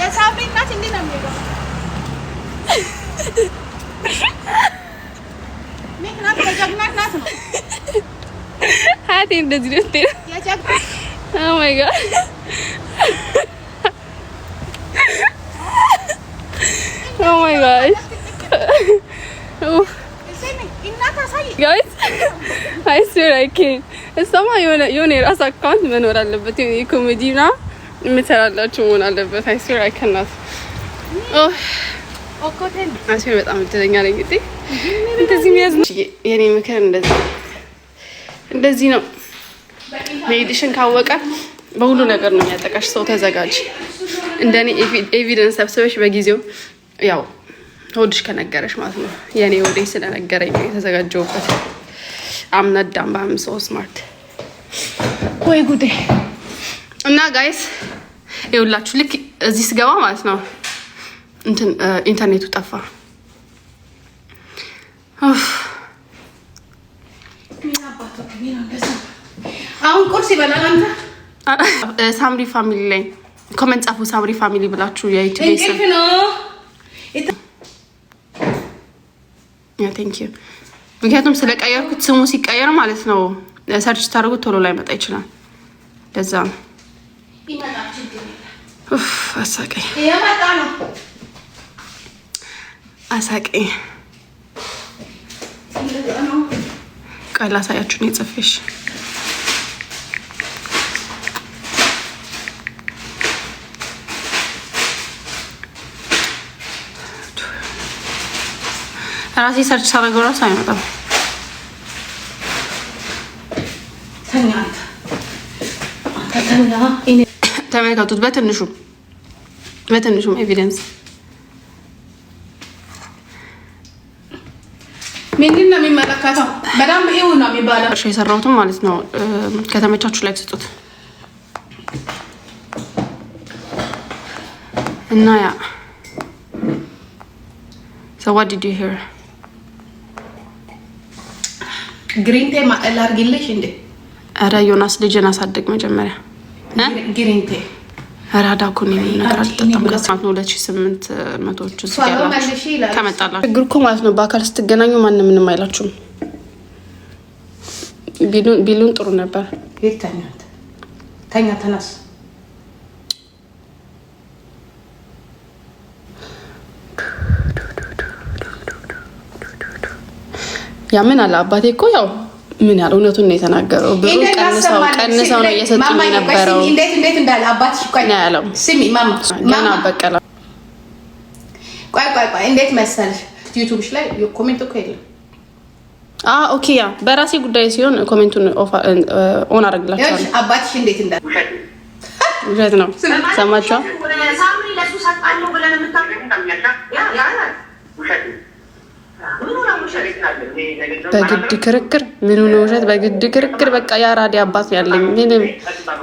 يا صابري الناس عندنا ميرو مين ناس جاكنا ناس هاتي እንደዚህ ነው يا جاك Oh my god Oh my gosh Guys I swear I can't እሷማ የሆነ የራስ አካውንት መኖር አለበት የኮሜዲና የምትሰራላችሁ መሆን አለበት I swear I cannot ኦኮቴን አስሜ በጣም እድለኛ ነኝ እንግዲህ እንደዚህ የሚያዝ የኔ ምክር እንደዚህ ነው ሜዲሽን ካወቀ በሁሉ ነገር ነው የሚያጠቃሽ ሰው ተዘጋጅ እንደኔ ኤቪደንስ ሰብስበሽ በጊዜው ያው ሆድሽ ከነገረሽ ማለት ነው የኔ ወዴ ስለነገረኝ ነው የተዘጋጀውበት አምናዳም ባም ሶ ስማርት ወይ ጉዴ እና ጋይስ ይኸውላችሁ ልክ እዚህ ስገባ ማለት ነው እንትን ኢንተርኔቱ ጠፋ አሁን ቁርስ ይበላል አንተ ሳምሪ ፋሚሊ ላይ ኮሜንት ጻፉ ሳምሪ ፋሚሊ ብላችሁ የዩቲዩብ እንዴት ነው ያ ቴንክ ዩ ምክንያቱም ስለቀየርኩት ስሙ ሲቀየር ማለት ነው ሰርች ታደርጉት ቶሎ ላይ መጣ ይችላል ለዛ ነው አሳቀኝ የመጣ ነው አሳቀኝ ቃል አሳያችሁ ነው ጽፈሽ ራሴ ሰርች ሳደርገው ራሱ አይመጣም ተመልከቱት በትንሹም ኤቪደንስ ምንድን ነው የሚመለከተው በጣም ይው ነው የሚባለው እሺ የሰራሁትም ማለት ነው ከተመቻችሁ ላይ ተሰጡት እና ያ So what did you hear? ግሪን ቴ ማዕል አድርጊልሽ እንዴ አራ ዮናስ ልጅን አሳደግ መጀመሪያ ግሪን ቴ አራዳ ኮኒ ነገር አልተጣጣም ከሳት ነው 2800ዎቹ ከመጣላችሁ ችግር እኮ ማለት ነው በአካል ስትገናኙ ማንንም ምንም አይላችሁም ቢሉን ጥሩ ነበር ተኛ ተነስ ያምን አለ አባቴ እኮ ያው ምን ያለው እውነቱን ነው የተናገረው ብሩ ቀንሰው ነው እየሰጡኝ የነበረው እንዴት እንዳለ አባትሽ ቆይ ነው ያለው ስሚ ማማ በቀላ ቆይ እንዴት መሰለሽ ዩቲዩብሽ ላይ ኮሜንት እኮ የለም ኦኬ ያ በራሴ ጉዳይ ሲሆን ኮሜንቱን ኦን አደርግላችኋለሁ አባትሽ እንዴት እንዳለ ውሸት ነው ሰማችሁ ሳምሪ ለሱ ሰጣለው ብለን የምታውቀው በግድ ክርክር ምን ነው ውሸት በግድ ክርክር በቃ ያራዲ አባት ያለኝ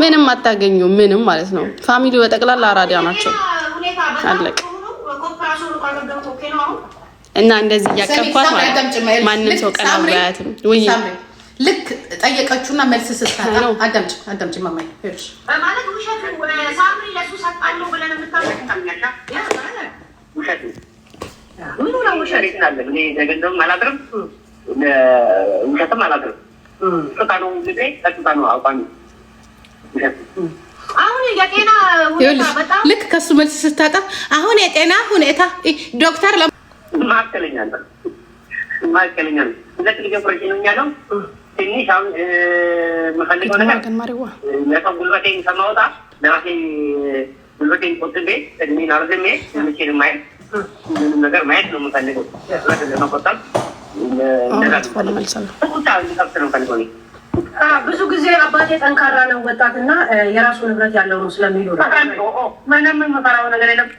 ምንም አታገኙ ምንም ማለት ነው ፋሚሊ በጠቅላላ አራዲያ ናቸው አለቅ እና እንደዚህ ያቀፋት ማለት ማንንም ሰው ቀና ባያትም ወይ ልክ ጠየቀችውና መልስ ስታጣ አዳምጪ ማማይ እሺ ማለት ውሸት ሳምሪ ለሱ ሰጣለው ብለን የምታውቀው ውሸት ምን ነው ውሸት ይላል እኔ ደገንደም አላድርም ውሸትም አላድርም ተጣጣው እንግዲህ ተጣጣው አቋሚ አሁን የጤና ሁኔታ በጣም ልክ ከሱ መልስ ስታጣ አሁን የጤና ሁኔታ ዶክተር ለማከለኛል ለጥቂት ኦፕሬሽን ነው ትንሽ አሁን መፈልገው ነገር ለተጉልበቴን ከማውጣ ለራሴ ጉልበቴን ቆጥቤ እድሜን አርዝሜ ምችል ማየት ምንም ነገር ማየት ነው የምፈልገው ለመቆጠብ ብዙ ጊዜ አባቴ ጠንካራ ነው ወጣትና የራሱ ንብረት ያለው ነው ስለሚሉ ምንም የሚፈራው ነገር የለም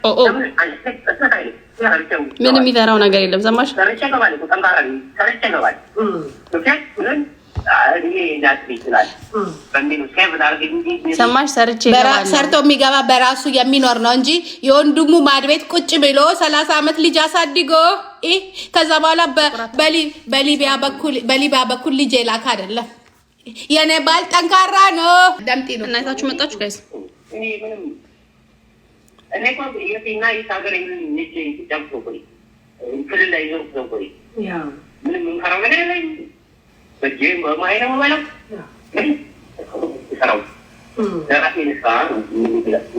ምንም የሚፈራው ነገር የለም ሰማሽ ሰማሽ ሰርቶ የሚገባ በራሱ የሚኖር ነው እንጂ የወንድሙ ማድቤት ቁጭ ብሎ 30 አመት ልጅ አሳድጎ ከዛ በኋላ በሊቢያ በኩል ልጅ ላካ አይደለም የኔ ባል ጠንካራ ነው። ዳምጤ ነው እናታችሁ መጣችሁ ጋይስ እኔ እኮ የትና የሀገር ልጅ ጨምቆ ቆይ ክልል ላይ ነው ነው ቆይ ምንም እንከራው ነገር የለኝ በጄ ማይና ማለት ሰራው ራሴ ንሳ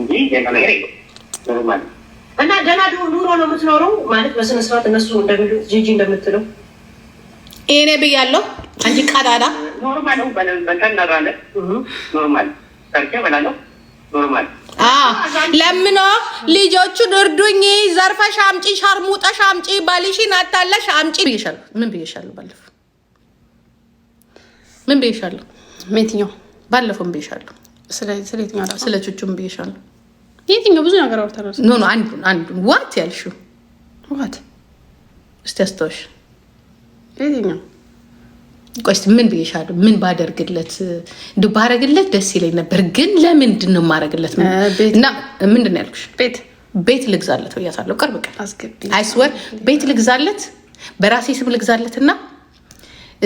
እንጂ ጀና ነገር የለም ኖርማል እና ደህና ኑሮ ነው የምትኖረው ማለት በስነ ስርዓት እነሱ እንደሚሉት ጂጂ እንደምትለው እኔ ብያለሁ አንቺ ቃዳዳ ኖርማል ነው በእንተናራለ ኖርማል ሰርቼ በላለሁ ኖርማል ለምኖ ልጆቹን እርዱኝ ዘርፈሽ አምጪ ሻርሙጠሽ አምጪ ባልሽን አታለሽ አምጪ ብዬሻለሁ ምን ብዬሻለሁ ባለፈው ምን ብዬሻለሁ የትኛው ባለፈው ብዬሻለሁ ስለየትኛው ስለ ቹቹም ብዬሻለሁ የትኛው ብዙ ነገር አውርተናል ኖ አንዱን ዋት ያልሽው ዋት እስቲ አስተውሽ የትኛው ቆይስ ምን ብዬሻለሁ ምን ባደርግለት ባረግለት ደስ ይለኝ ነበር ግን ለምንድን ነው ማረግለት እና ምንድን ነው ያልኩሽ ቤት ልግዛለት ወያሳለሁ ቅርብ ቀን አስገቢ አይስወር ቤት ልግዛለት በራሴ ስም ልግዛለትና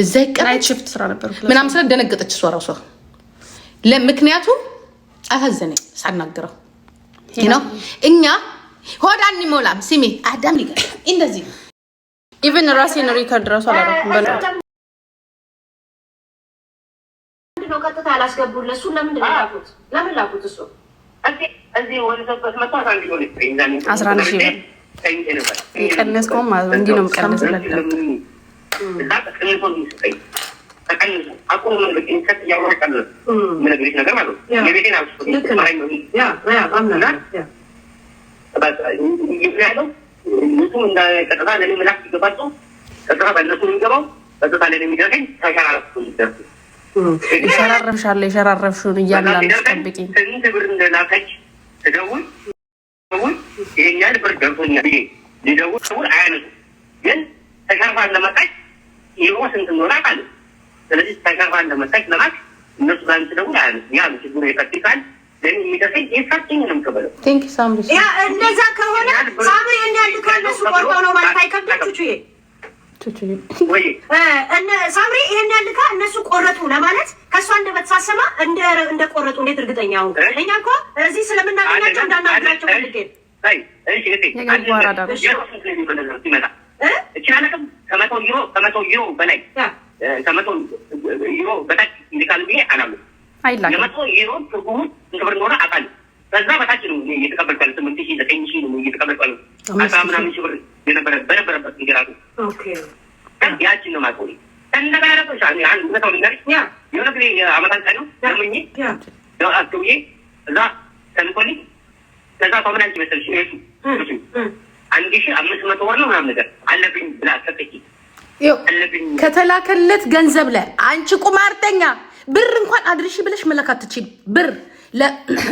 እዛ ይቀራጭ ሽፍት ስራ ነበር ምናምን ስለ ደነገጠች እሷ ራሷ ለምክንያቱም አሳዘነኝ ሳናግረው ነው እኛ ሆዳን ሞላም ሲሚ አዳም ሊጋ እንደዚህ ኢቭን ራሴን ሪከርድ ራሱ አላረኩም በላ ነው ቀጥታ አላስገቡለት እሱ ለምን እንደላኩት ለምን ላኩት እሱ እዚህ ወልሰበት መጣ አንድ ነው ለኝ 11 ሺህ ይቀነስከው ማለት እንዴ ነው ቀነስ ለለም እዛ ተቀንሶ ይስጠኝ ተቀንሶ አቁም ነው እንከት ያወጣል ምን ነገር ነገር ማለት ነው የቤቴን አውጥቶ ያ አምናና ያለው እሱም እንዳይቀጥታ ለኔ መላክ ይገባጡ ቀጥታ በእነሱ የሚገባው ቀጥታ ለኔ የሚደርገኝ ተሻራራፉ ይደርሱ የሸራረፍሽውን እያንዳንዱ ጠብቂኝ ስንት ብር እንደላከች ትደውል ይሄኛል ብር ገብቶኛል ሊደውል አያነሱ ግን ተሸርፋ እንደመጣች ይሮ ስንት እንደሆነ አውቃለሁ ስለዚህ ተሸርፋ እንደመጣች ለማክ እነሱ ጋር ትደውል አያነሱ ያ ችግሩ ይፈትካል ለኔ የሚደርሰኝ የፋቲኝ ነው ከበለው ቴንክ ዩ ሳምሪ ያ እንደዛ ከሆነ ሳምሪ እንዲያልክ ከነሱ ቆርጦ ነው ማለት አይከብዳችሁ ወይ እነ ሳምሪ ይሄን ያልካ እነሱ ቆረጡ ለማለት ከሷ እንደበተሳሰማ እንደ ቆረጡ እንዴት እርግጠኛ ነው እኛ እኮ እዚህ ስለምናገኛቸው እንዳናግራቸው ፈልገን እሺ ከመቶ ዩሮ በላይ ከመቶ ዩሮ በታች እንዲካል ብዬ አላምንም አይላክ ለመቶ ዩሮ ትርጉሙ እንክብር እንደሆነ አውቃለሁ ከዛ በታች ነው እየተቀበልኩ ያለው 8,000 9,000 ነው እየተቀበልኩ ያለው 10,000 ብር በነበረበት ንገራሉ ያችን ነው ማቆይ እንደገና ደግሞ አንድ ሁኔታው ልንገርሽ የሆነ ጊዜ አመታን ቀን ነው ለምኜ አስገውዬ እዛ ተልኮልኝ ከዛ ከምን አንቺ መሰልሽ እሱ 1,500 ብር ነው ምናምን ነገር አለብኝ ብላ አስቀጠች ከተላከለት ገንዘብ ላይ አንቺ ቁማርተኛ ብር እንኳን አድርሺ ብለሽ መለካት ትችል ብር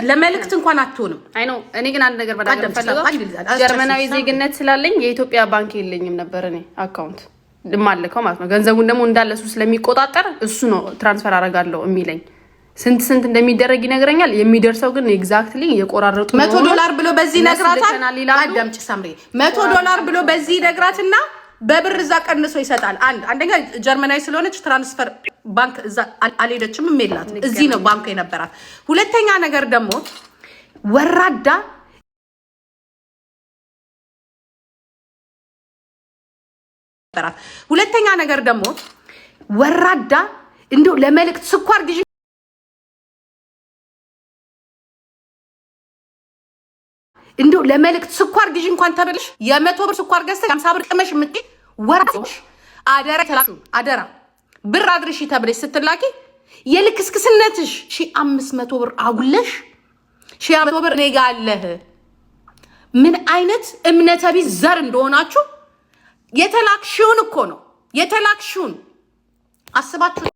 ለመልእክት እንኳን አትሆንም አይ ነው እኔ ግን አንድ ነገር በዳገም ፈልገው ጀርመናዊ ዜግነት ስላለኝ የኢትዮጵያ ባንክ የለኝም ነበር እኔ አካውንት ልማልከው ማለት ነው ገንዘቡን ደግሞ እንዳለሱ ስለሚቆጣጠር እሱ ነው ትራንስፈር አደርጋለሁ የሚለኝ ስንት እንደሚደረግ ይነግረኛል የሚደርሰው ግን ኤግዛክትሊ የቆራረጡ $100 ብሎ በዚህ ነግራታል አዳምጪ ሳምሪ $100 ብሎ በዚህ ነግራትና በብር እዛ ቀንሶ ይሰጣል አንደኛ ጀርመናዊ ስለሆነች ትራንስፈር ባንክ እዛ አልሄደችም ሜላት እዚህ ነው ባንክ የነበራት ሁለተኛ ነገር ደግሞ ወራዳ ሁለተኛ ነገር ደግሞ ወራዳ እንደው ለመልእክት ስኳር ግዢ እንደው ለመልእክት ስኳር ግዢ እንኳን ተበልሽ የ100 ብር ስኳር ገዝተሽ 50 ብር ቅመሽ ምጥቂ ወራሽ አደራ ተላሹ አደራ ብር አድርሺ ተብለሽ ስትላኪ የልክስክስነትሽ 500 ብር አጉለሽ 500 ብር እኔ ጋር አለህ ምን አይነት እምነተ ቢስ ዘር እንደሆናችሁ የተላክሽውን እኮ ነው የተላክሽውን አስባችሁ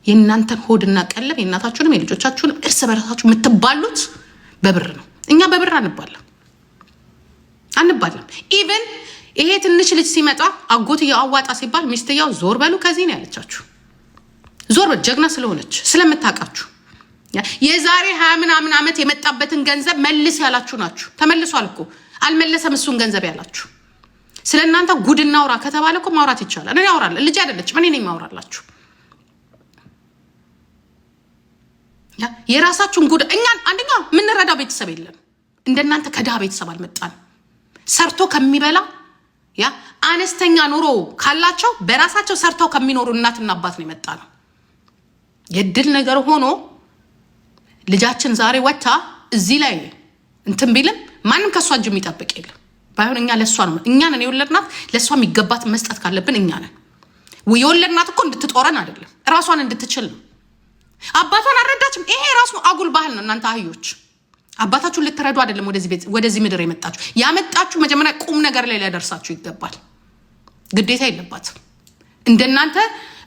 የእናንተን ሆድና ቀለብ የእናታችሁንም የልጆቻችሁንም እርስ በርሳችሁ የምትባሉት በብር ነው። እኛ በብር አንባለም። ኢቨን ይሄ ትንሽ ልጅ ሲመጣ አጎትየው አዋጣ ሲባል ሚስትየው ዞር በሉ ከዚህ ነው ያለቻችሁ። ዞር በል ጀግና ስለሆነች ስለምታውቃችሁ። የዛሬ 20 ምናምን ዓመት የመጣበትን ገንዘብ መልስ ያላችሁ ናችሁ። ተመልሷል እኮ አልመለሰም እሱን ገንዘብ ያላችሁ። ስለ እናንተ ጉድ እናውራ ከተባለ እኮ ማውራት ይቻላል። እኔ አወራለሁ። ልጅ አይደለችም። እኔ ነኝ ማውራላችሁ። የራሳችሁን ጉድ እኛ አንደኛ የምንረዳው ቤተሰብ የለም። እንደናንተ ከድሃ ቤተሰብ አልመጣን። ሰርቶ ከሚበላ አነስተኛ ኑሮ ካላቸው በራሳቸው ሰርተው ከሚኖሩ እናትና አባት ነው የመጣ ነው። የድል ነገር ሆኖ ልጃችን ዛሬ ወጣ እዚህ ላይ እንትን ቢልም ማንም ከሷ እጅ የሚጠብቅ የለም። ባይሆን እኛ ለሷ ነው እኛ ነን የወለድናት። ለሷ የሚገባት መስጠት ካለብን እኛ ነን። የወለድናት እኮ እንድትጦረን አይደለም ራሷን እንድትችል ነው። አባቷን አልረዳችም። ይሄ ራሱ አጉል ባህል ነው። እናንተ አህዮች አባታችሁን ልትረዱ አይደለም ወደዚህ ምድር የመጣችሁ። ያመጣችሁ መጀመሪያ ቁም ነገር ላይ ሊያደርሳችሁ ይገባል። ግዴታ የለባትም እንደናንተ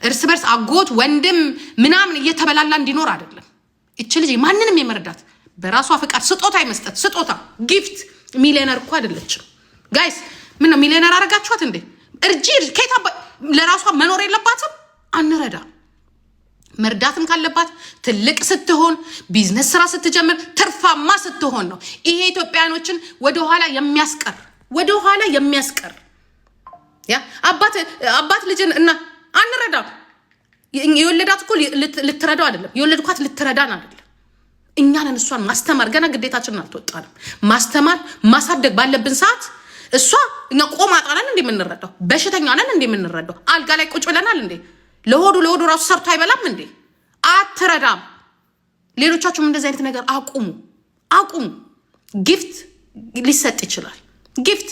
እርስ በርስ አጎት ወንድም ምናምን እየተበላላ እንዲኖር አይደለም። እች ልጅ ማንንም የመረዳት በራሷ ፍቃድ ስጦታ የመስጠት ስጦታ ጊፍት ሚሊዮነር እኮ አይደለችም። ጋይስ ምን ነው ሚሊዮነር አረጋችኋት እንዴ? እርጂ ከታ ለራሷ መኖር የለባትም። አንረዳ መርዳትም ካለባት ትልቅ ስትሆን ቢዝነስ ስራ ስትጀምር ትርፋማ ስትሆን ነው። ይሄ ኢትዮጵያኖችን ወደኋላ የሚያስቀር አባት ልጅን እና አንረዳ። የወለዳት እኮ ልትረዳው አይደለም የወለድኳት ልትረዳን አይደለም። እኛንን እሷን ማስተማር ገና ግዴታችንን አልተወጣንም። ማስተማር ማሳደግ ባለብን ሰዓት እሷ እኛ ቆማጣ ነን እንዴ የምንረዳው? በሽተኛ ነን እንዴ የምንረዳው? አልጋ ላይ ቁጭ ብለናል እንዴ? ለሆዱ ራሱ ሰርቶ አይበላም እንዴ? አትረዳም። ሌሎቻችሁም እንደዚህ አይነት ነገር አቁሙ። ጊፍት ሊሰጥ ይችላል። ጊፍት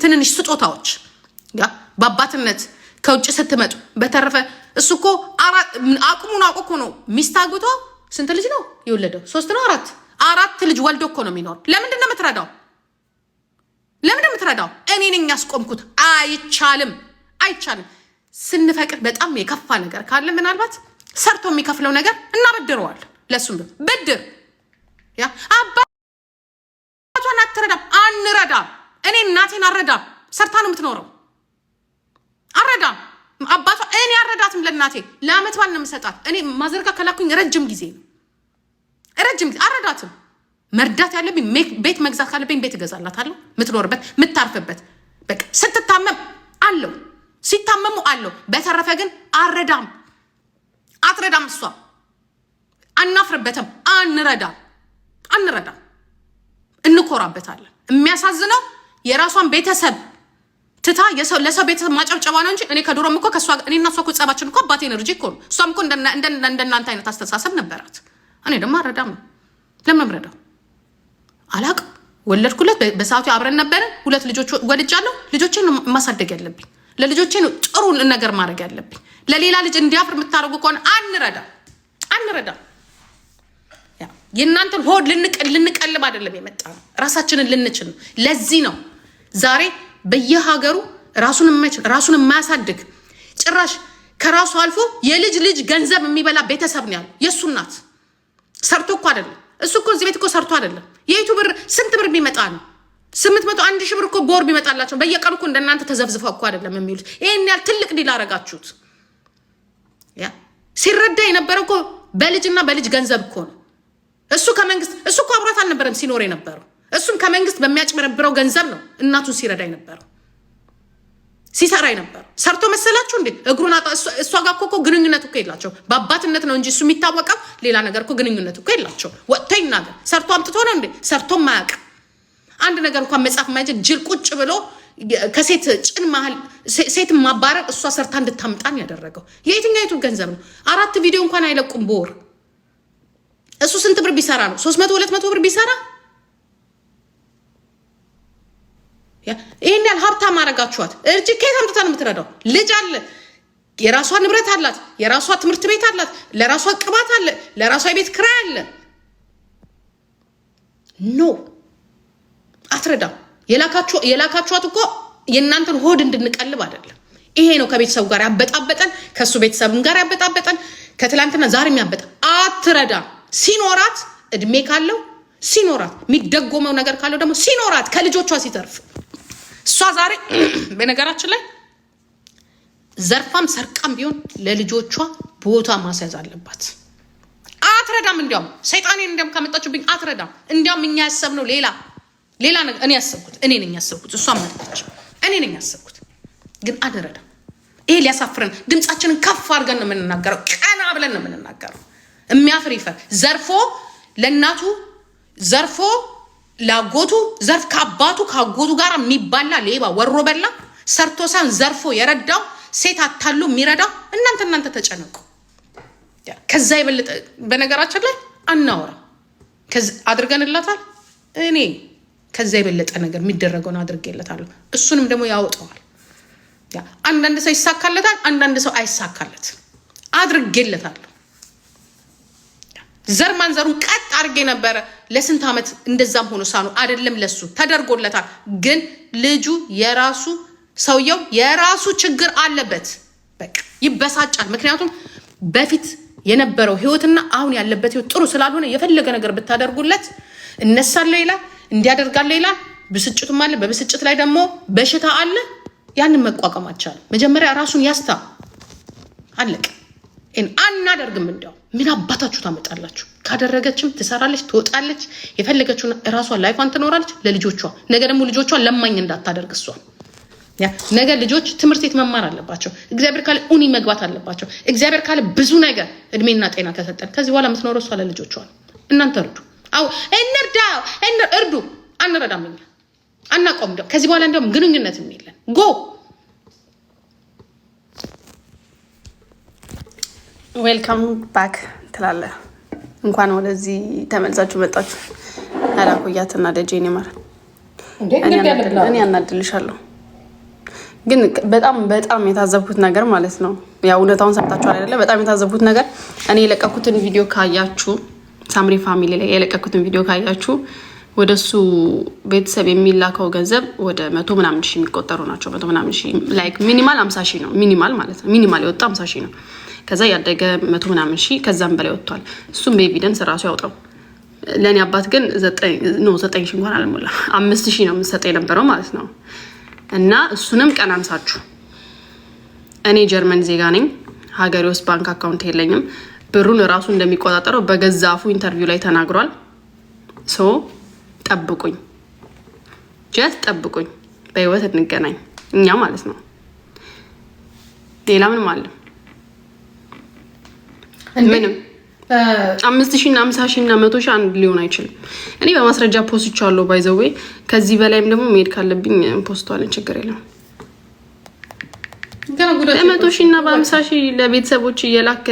ትንንሽ ስጦታዎች በአባትነት ከውጭ ስትመጡ። በተረፈ እሱ እኮ አቁሙን አውቆ ነው ሚስት አግብቶ ስንት ልጅ ነው የወለደው? 3 ነው 4 ልጅ ወልዶ እኮ ነው የሚኖር። ለምንድን ነው የምትረዳው? እኔ ነኝ ያስቆምኩት። አይቻልም። ስንፈቅድ በጣም የከፋ ነገር ካለ ምናልባት ሰርቶ የሚከፍለው ነገር እናበድረዋል። ለሱም ብድር አባቷን አትረዳም። አንረዳም። እኔ እናቴን አረዳም። ሰርታ ነው የምትኖረው። አረዳም አባቷ እኔ አረዳትም። ለእናቴ ለአመት ባል ነው የምሰጣት። እኔ ማዘርጋ ከላኩኝ ረጅም ጊዜ አረዳትም። መርዳት ያለብኝ ቤት መግዛት ካለብኝ ቤት እገዛላታለሁ። የምትኖርበት የምታርፍበት። በቃ ስትታመም አለው ሲታመሙ አለው። በተረፈ ግን አትረዳም። እሷ አናፍርበትም። አንረዳም። እንኮራበታለን። የሚያሳዝነው የራሷን ቤተሰብ ትታ ለሰው ቤተሰብ ማጨብጨባ ነው እንጂ እኔ ከድሮም እኮ እኔና እሷ እኮ ጸባችን እኮ አባቴ ኤነርጂ እኮ ነው። እሷም እኮ እንደናንተ አይነት አስተሳሰብ ነበራት። እኔ ደግሞ አረዳም ነው። ለምን ረዳው አላቅም። ወለድኩለት። በሰዓቱ አብረን ነበርን። 2 ልጆች ወልጃለሁ። ልጆቼን ማሳደግ ያለብኝ ለልጆቼ ነው ጥሩ ነገር ማድረግ ያለብኝ። ለሌላ ልጅ እንዲያፍር የምታደርጉ ከሆነ አንረዳ። የእናንተን ሆድ ልንቀልብ አይደለም የመጣ ነው። ራሳችንን ልንችል ነው። ለዚህ ነው ዛሬ በየሀገሩ ራሱን የማያሳድግ ጭራሽ ከራሱ አልፎ የልጅ ገንዘብ የሚበላ ቤተሰብ ነው ያለው። የእሱ እናት ሰርቶ እኮ አይደለም። እሱ እኮ እዚህ ቤት እኮ ሰርቶ አይደለም። የዩቱ ብር ስንት ብር ቢመጣ ነው? 800 1000 ብር እኮ ቦር ቢመጣላቸው በየቀኑ እኮ እንደናንተ ተዘብዝፈው እኮ አይደለም የሚሉት። ይሄን ያህል ትልቅ ዲል አረጋችሁት። ሲረዳ የነበረው እኮ በልጅና በልጅ ገንዘብ እኮ ነው። እሱ እኮ አብሯት አልነበረም ሲኖር የነበረው። እሱም ከመንግስት በሚያጭበረብረው ገንዘብ ነው እናቱን ሲረዳ የነበረው ሲሰራ የነበረው። ሰርቶ መሰላችሁ እንዴ? እግሩን እሷ ጋር እኮ ግንኙነት እኮ የላቸው። በአባትነት ነው እንጂ እሱ የሚታወቀው ሌላ ነገር እኮ ግንኙነት እኮ የላቸው። ወጥቶ ይናገር። ሰርቶ አምጥቶ ነው እንዴ? ሰርቶ ማያውቅ አንድ ነገር እንኳን መጻፍ ማይችል ጅል ቁጭ ብሎ ከሴት ጭን መሀል ሴት ማባረር እሷ ሰርታ እንድታምጣን ያደረገው የየትኛይቱ ገንዘብ ነው? 4 ቪዲዮ እንኳን አይለቁም በወር። እሱ ስንት ብር ቢሰራ ነው? 300 200 ብር ቢሰራ ይሄን ያህል ሀብታም አረጋችኋት። እርጅ ከየት አምጥታ ነው የምትረዳው? ልጅ አለ፣ የራሷ ንብረት አላት፣ የራሷ ትምህርት ቤት አላት፣ ለራሷ ቅባት አለ፣ ለራሷ የቤት ክራይ አለ። ኖ አትረዳም። የላካችኋት እኮ የእናንተን ሆድ እንድንቀልብ አይደለም። ይሄ ነው ከቤተሰቡ ጋር ያበጣበጠን፣ ከሱ ቤተሰብም ጋር ያበጣበጠን፣ ከትላንትና ዛሬ የሚያበጣ አትረዳም። ሲኖራት እድሜ ካለው ሲኖራት የሚደጎመው ነገር ካለው ደግሞ ሲኖራት ከልጆቿ ሲተርፍ እሷ ዛሬ በነገራችን ላይ ዘርፋም ሰርቃም ቢሆን ለልጆቿ ቦታ ማስያዝ አለባት። አትረዳም። እንዲያውም ሰይጣኔን እንዲያውም ካመጣችሁብኝ አትረዳም። እንዲያውም እኛ ያሰብነው ሌላ ነገር እኔ ነኝ ያሰብኩት እሷ ማለች እኔ ነኝ ያሰብኩት፣ ግን አልረዳም። ይሄ ሊያሳፍረን ድምፃችንን ከፍ አድርገን ነው የምንናገረው፣ ቀና ብለን ነው የምንናገረው። የሚያፍር ይፈር። ዘርፎ ለእናቱ ዘርፎ ላጎቱ ዘርፍ ከአጎቱ ጋር የሚባላ ሌባ ወሮ በላ ሰርቶ ሳን ዘርፎ የረዳው ሴት አታሉ የሚረዳው እናንተ ተጨነቁ። ከዛ የበለጠ በነገራችን ላይ አናወራ አድርገንላታል። እኔ ከዛ የበለጠ ነገር የሚደረገውን አድርጌለታለሁ። እሱንም ደግሞ ያወጣዋል። አንዳንድ ሰው ይሳካለታል፣ አንዳንድ ሰው አይሳካለት። አድርጌለታለሁ። ዘር ማንዘሩን ቀጥ አድርጌ ነበረ ለስንት ዓመት። እንደዛም ሆኖ ሳኑ አይደለም ለሱ ተደርጎለታል። ግን ልጁ ሰውየው የራሱ ችግር አለበት። በቃ ይበሳጫል። ምክንያቱም በፊት የነበረው ህይወትና አሁን ያለበት ህይወት ጥሩ ስላልሆነ የፈለገ ነገር ብታደርጉለት እነሳለሁ ይላል፣ እንዲያደርጋለሁ ይላል። ብስጭቱም አለ። በብስጭት ላይ ደግሞ በሽታ አለ። ያንን መቋቋም አልቻለም። መጀመሪያ ራሱን ያስታ አለቀ። አናደርግም። እንዲያው ምን አባታችሁ ታመጣላችሁ? ካደረገችም ትሰራለች፣ ትወጣለች፣ የፈለገችውን ራሷን ላይፏን ትኖራለች ለልጆቿ። ነገ ደግሞ ልጆቿን ለማኝ እንዳታደርግ እሷ ነገ ልጆች ትምህርት ቤት መማር አለባቸው። እግዚአብሔር ካለ ኡኒ መግባት አለባቸው። እግዚአብሔር ካለ ብዙ ነገር እድሜና ጤና ከሰጠን ከዚህ በኋላ የምትኖረው እሷ ለልጆቿ። እናንተ እርዱ። እርዱ። አንረዳም፣ እኛ አናቆም። ከዚህ በኋላ እንዲያውም ግንኙነት የለን። ጎ ዌልካም ባክ ትላለህ። እንኳን ወደዚህ ተመልሳችሁ መጣችሁ። አላቆያትና ደጄን ይማር እኔ አናድልሻለሁ። ግን በጣም የታዘብኩት ነገር ማለት ነው፣ ያው እውነታውን ሰምታችኋል አይደለ? በጣም የታዘብኩት ነገር እኔ የለቀኩትን ቪዲዮ ካያችሁ፣ ሳምሪ ፋሚሊ ላይ የለቀኩትን ቪዲዮ ካያችሁ ወደሱ ቤተሰብ የሚላከው ገንዘብ ወደ 100 ምናምን ሺህ የሚቆጠሩ ናቸው። 100 ምናምን ሺህ ላይክ ሚኒማል 50 ሺህ ነው። ሚኒማል ማለት ነው። ሚኒማል የወጣ 50 ሺህ ነው። ከዛ ያደገ 100 ምናምን ሺህ ከዛም በላይ ወጥቷል። እሱም በኤቪደንስ ራሱ ያውጣው። ለኔ አባት ግን 9 ሺህ እንኳን አልሞላ 5 ሺህ ነው የምሰጠው የነበረው ማለት ነው። እና እሱንም ቀናንሳችሁ እኔ ጀርመን ዜጋ ነኝ። ሀገሬ ውስጥ ባንክ አካውንት የለኝም። ብሩን ራሱ እንደሚቆጣጠረው በገዛ አፉ ኢንተርቪው ላይ ተናግሯል። ሶ ጠብቁኝ፣ ጀት ጠብቁኝ። በህይወት እንገናኝ እኛ ማለት ነው። ሌላ ምንም አለ ምንም 5 ሺህ እና 50 ሺህ እና 100 ሺህ አንድ ሊሆን አይችልም። እኔ በማስረጃ ፖስት አለው ባይዘዌ። ከዚህ በላይም ደግሞ መሄድ ካለብኝ ፖስቷልን፣ ችግር የለም። በ100 ሺህ እና በ50 ሺህ ለቤተሰቦች እየላከ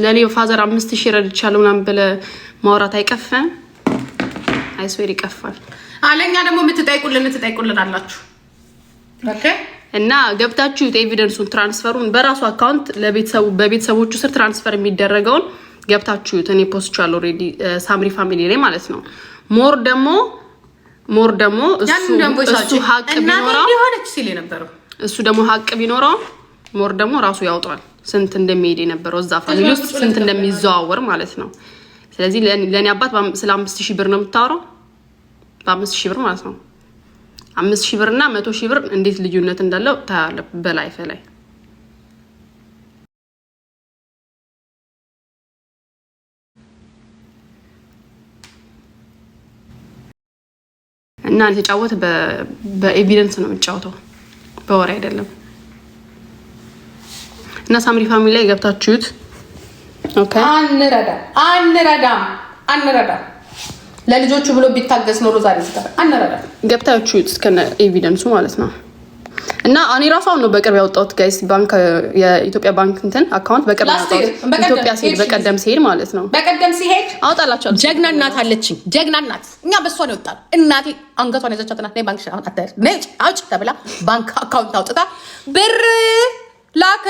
ለኔ ፋዘር 5 ሺህ ረድቻለሁ ምናምን ብለህ ማውራት አይቀፈም? አይስዌር ይቀፋል። አለኛ ደግሞ የምትጠይቁልን አላችሁ። ኦኬ። እና ገብታችሁ ኤቪደንሱን ትራንስፈሩን በራሱ አካውንት በቤተሰቦቹ ስር ትራንስፈር የሚደረገውን ገብታችሁት እኔ ፖስት ቻል ኦሬዲ ሳምሪ ፋሚሊ ላይ ማለት ነው። ሞር ደግሞ እሱ ሀቅ ቢኖረው ሞር ደግሞ ራሱ ያውጣል ስንት እንደሚሄድ የነበረው እዛ ፋሚሊ ውስጥ ስንት እንደሚዘዋወር ማለት ነው። ስለዚህ ለኔ አባት ስለ 5000 ብር ነው የምታወራው። በ5000 ብር ማለት ነው። 5000 ብር እና 100,000 ብር እንዴት ልዩነት እንዳለው ታያለህ በላይፍ ላይ። እና የተጫወተ በኤቪደንስ ነው የምጫወተው፣ በወሬ አይደለም። እና ሳምሪ ፋሚሊ ላይ ገብታችሁት ኦኬ። አንረዳም ለልጆቹ ብሎ ቢታገስ ኖሮ ዛሬ አንረዳም። ገብታችሁት እስከነ ኤቪደንሱ ማለት ነው። እና እኔ ራሱ ነው በቅርብ ያወጣሁት ጋይስ። ባንክ የኢትዮጵያ ባንክ እንትን አካውንት በቅርብ ያወጣሁት ኢትዮጵያ ሲሄድ በቀደም ሲሄድ ማለት ነው። በቀደም ሲሄድ አውጣላችኋለሁ። ጀግና እናት አለችኝ። ጀግና እናት እኛ በሷ ነው የወጣው። እናቴ አንገቷን ያዘቻት እናት ባንክ ሻውን አታር ነጭ አውጭ ተብላ ባንክ አካውንት አውጥታ ብር ላክ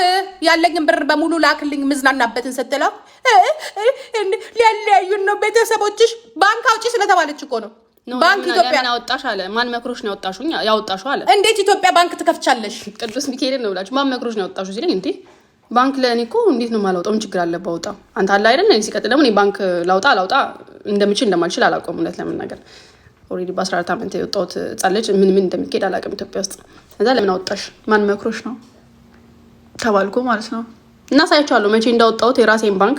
ያለኝን ብር በሙሉ ላክልኝ ምዝናናበትን ስትለው ሊያለያዩን ነው ቤተሰቦችሽ ባንክ አውጪ ስለተባለች እኮ ነው ባንክ ኢትዮጵያ አወጣሽ አለ። ማን መክሮሽ ነው ያወጣሽው አለ። እንዴት ኢትዮጵያ ባንክ ትከፍቻለሽ? ቅዱስ ሚካኤል ነው ብላችሁ ማን መክሮሽ ነው ያወጣሽው ሲለኝ እንዴ ባንክ ለእኔ እኮ እንዴት ነው የማላወጣው? ምን ችግር አለ ባወጣ? አንተ አለ አይደል? እኔ ሲቀጥል ደግሞ እኔ ባንክ ላውጣ እንደምችል እንደማልችል አላውቀውም። እውነት ለምን ነገር ኦልሬዲ በ14 ዓመት የወጣሁት ሕፃን ልጅ ምን እንደሚካሄድ አላውቅም ኢትዮጵያ ውስጥ። ከዛ ለምን አወጣሽ ማን መክሮሽ ነው ተባልኩ ማለት ነው። እና ሳያቸዋለሁ መቼ እንዳወጣሁት የራሴን ባንክ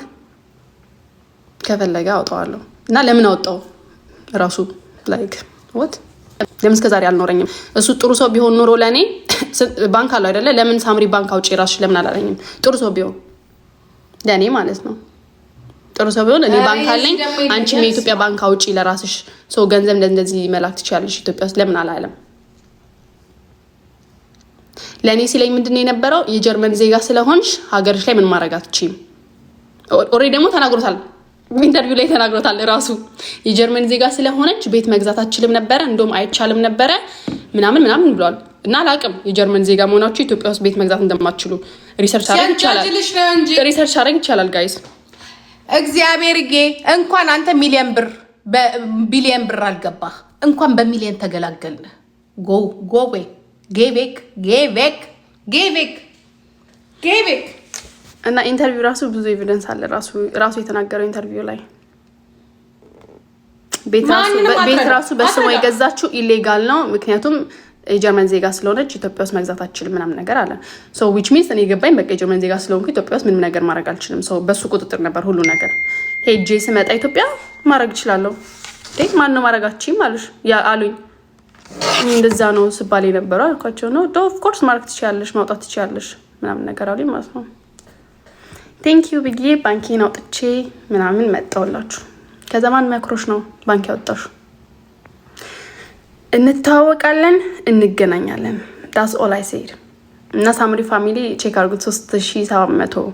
ከፈለገ አውጣዋለሁ። እና ለምን አወጣው ራሱ ላይክ ወት ለምን እስከዛሬ አልኖረኝም? እሱ ጥሩ ሰው ቢሆን ኖሮ ለእኔ ባንክ አለው አይደለ? ለምን ሳምሪ ባንክ አውጪ ራስሽ ለምን አላለኝም? ጥሩ ሰው ቢሆን ለእኔ ማለት ነው። ጥሩ ሰው ቢሆን እኔ ባንክ አለኝ፣ አንቺም የኢትዮጵያ ባንክ አውጪ ለራስሽ ሰው ገንዘብ እንደዚህ መላክ ትችላለሽ ኢትዮጵያ ውስጥ ለምን አላለም? ለእኔ ሲለኝ ምንድን ነው የነበረው? የጀርመን ዜጋ ስለሆንሽ ሀገርሽ ላይ ምን ማድረግ አትችይም። ኦልሬዲ ደግሞ ተናግሮታል፣ ኢንተርቪው ላይ ተናግሮታል ራሱ። የጀርመን ዜጋ ስለሆነች ቤት መግዛት አትችልም ነበረ፣ እንደውም አይቻልም ነበረ ምናምን ብሏል። እና አላውቅም የጀርመን ዜጋ መሆናችሁ ኢትዮጵያ ውስጥ ቤት መግዛት እንደማትችሉ ሪሰርች አረግ ይቻላል ጋይስ። እግዚአብሔርዬ እንኳን አንተ ቢሊየን ብር አልገባህ፣ እንኳን በሚሊየን ተገላገልን። ጎዌ ጌቤክ እና ኢንተርቪው ራሱ ብዙ ኤቪደንስ አለ። ራሱ የተናገረው ኢንተርቪው ላይ ቤት ራሱ በስሟ የገዛችው ኢሌጋል ነው፣ ምክንያቱም የጀርመን ዜጋ ስለሆነች ኢትዮጵያ ውስጥ መግዛት አትችልም ምናምን ነገር አለ። ሶ ዊች ሚንስ እኔ ገባኝ፣ በቃ የጀርመን ዜጋ ስለሆንኩ ኢትዮጵያ ውስጥ ምንም ነገር ማድረግ አልችልም። ሶ በሱ ቁጥጥር ነበር ሁሉ ነገር። ሄጄ ስመጣ ኢትዮጵያ ማድረግ እችላለሁ። ማን ነው ማድረጋችም አሉኝ። እንደዛ ነው ስባል የነበረው አልኳቸው። ነው ኦፍ ኮርስ ማድረግ ትችያለሽ፣ ማውጣት ትችያለሽ ምናምን ነገር አሉኝ ማለት ነው። ቴንኪዩ ብዬ ባንኬን አውጥቼ ምናምን መጣሁላችሁ። ከዛ ማን መክሮሽ ነው ባንክ ያወጣሹ? እንተዋወቃለን፣ እንገናኛለን። ዳስ ኦል አይ ሴድ። እና ሳምሪ ፋሚሊ ቼክ አርጉት፣ 3700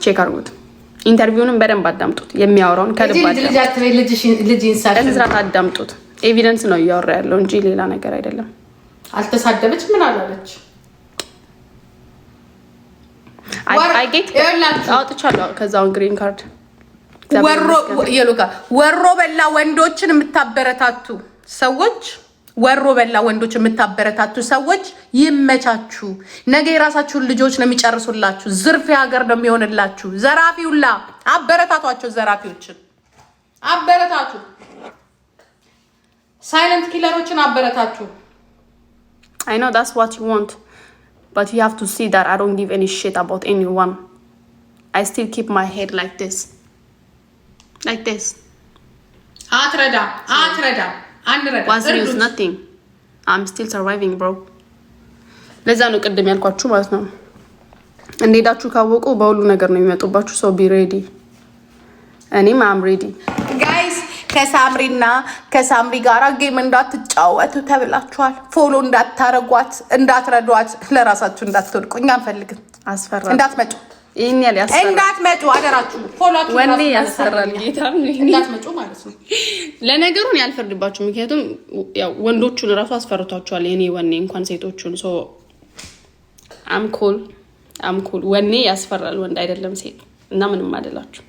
ቼክ አርጉት። ኢንተርቪውንም በደንብ አዳምጡት፣ የሚያወራውን ከልብ አዳምጡት። ኤቪደንስ ነው እያወራ ያለው እንጂ ሌላ ነገር አይደለም። አልተሳደበች ምን አላለች? አውጥቻለሁ ከዛውን ግሪን ካርድ ወሮ በላ ወንዶችን የምታበረታቱ ሰዎች ይመቻችሁ። ነገ የራሳችሁን ልጆች ነው የሚጨርሱላችሁ። ዝርፊያ ሀገር ነው የሚሆንላችሁ። ዘራፊውላ አበረታቷቸው። ዘራፊዎችን አበረታቱ። ሳይለንት ኪለሮችን አበረታቱ። I know that's what you want, but you have to see that I don't give any shit about anyone. I still keep my head like this. አትረዳ was news nothing. I'm still surviving, bro. ለዛ ነው ቅድም ያልኳችሁ ማለት ነው። እንደሄዳችሁ ካወቁ በሁሉ ነገር ነው የሚመጡባችሁ። so be ready. እኔም am ready. Guys, ከሳምሪ ጋር ጌም እንዳትጫወቱ ተብላችኋል። ፎሎ እንዳትረዷት፣ ለራሳችሁ እንዳትወድቁ። እኛ አንፈልግም። አስፈራ እንዳትመጡ፣ ይሄን ያለ ያስፈራ እንዳትመጡ አደራችሁ። ፎሎአችሁ ወንዴ ያስፈራል። ጌታ እንዳትመጡ ማለት ነው። ለነገሩን ያልፈርድባችሁ፣ ምክንያቱም ያው ወንዶቹን ራሱ አስፈርቷቸዋል። የኔ ወኔ እንኳን ሴቶቹን so I'm cool ወኔ ያስፈራል፣ ወንድ አይደለም ሴት። እና ምንም አይደላችሁ፣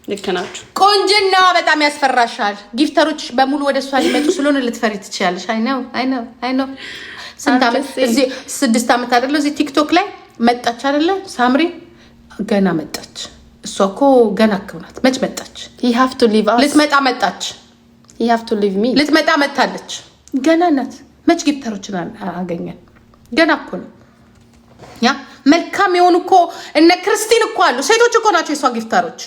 ልክ ናችሁ። ቆንጅና በጣም ያስፈራሻል። ጊፍተሮች በሙሉ ወደ እሷ ሊመጡ ስለሆነ ልትፈሪ ትችያለሽ። አይ ነው ስንት ዓመት እዚህ 6 ዓመት አይደለም እዚህ ቲክቶክ ላይ መጣች አይደለ? ሳምሪ ገና መጣች። እሷ እኮ ገና አክብናት። መች መጣች? you have to leave us። ልትመጣ መጣች። you have to leave me። ልትመጣ መጣለች። ገና ናት። መች ጊፍተሮችን አገኘን? ገና እኮ ነው። ያ መልካም የሆኑ እኮ እነ ክርስቲን እኮ አሉ። ሴቶች እኮ ናቸው የሷ ጊፍተሮች።